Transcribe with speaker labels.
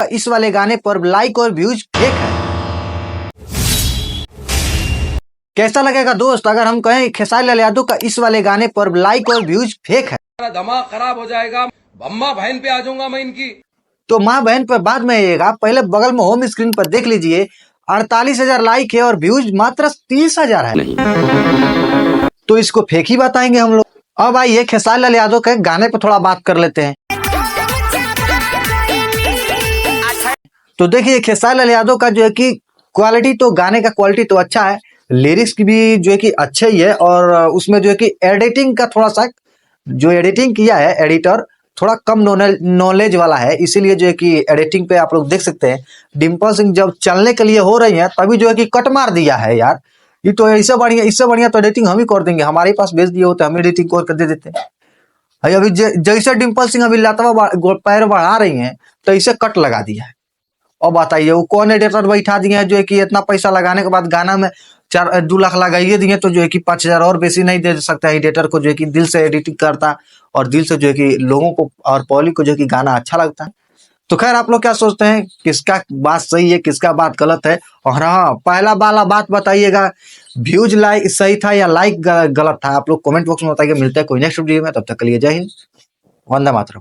Speaker 1: इस वाले गाने पर लाइक और व्यूज फेक है। कैसा लगेगा दोस्त अगर हम कहें खेसारी लाल यादव का इस वाले गाने पर लाइक और व्यूज फेक है?
Speaker 2: दिमाग खराब हो जाएगा, अम्मा बहन पे आ जाऊंगा मैं इनकी।
Speaker 1: तो माँ बहन पर बाद में आइएगा, पहले बगल में होम स्क्रीन पर देख लीजिए 48,000 लाइक है और व्यूज मात्र 30,000 है। तो इसको फेक ही बताएंगे हम लोग। अब आइए खेसारी लाल यादव के गाने पर थोड़ा बात कर लेते हैं। तो देखिए खेसारी लाल यादव का जो है कि क्वालिटी, तो गाने का क्वालिटी तो अच्छा है, लिरिक्स की भी जो है कि अच्छे ही है, और उसमें जो है कि एडिटिंग का थोड़ा सा, जो एडिटिंग किया है एडिटर थोड़ा कम नॉलेज वाला है, इसीलिए जो है कि एडिटिंग पे आप लोग देख सकते हैं डिम्पल सिंह जब चलने के लिए हो रही है तभी जो है कि कट मार दिया है यार। ये तो इससे बढ़िया तो एडिटिंग हम ही कर देंगे, हमारे पास भेज दिए होते हम एडिटिंग कर दे देते हैं। अभी जैसे डिम्पल सिंह अभी लातवा पैर बढ़ा रही हैं तो इसे कट लगा दिया है। और बताइए वो कौन एडिटर बैठा दिए हैं जो है कि इतना पैसा लगाने के बाद गाना में 2 लाख लगाइए दिए, तो जो है कि 5,000 और बेसी नहीं दे सकता एडिटर को, जो है कि दिल से एडिटिंग करता और दिल से जो है कि लोगों को और पब्लिक को जो है कि गाना अच्छा लगता है। तो खैर आप लोग क्या सोचते हैं, किसका बात सही है किसका बात गलत है? और हाँ, पहला वाला बात बताइएगा, व्यूज लाइक सही था या लाइक गलत था? आप लोग कमेंट बॉक्स में बताइए। मिलते हैं कोई नेक्स्ट वीडियो में, तब तक के लिए जय हिंद, वंदे मातरम।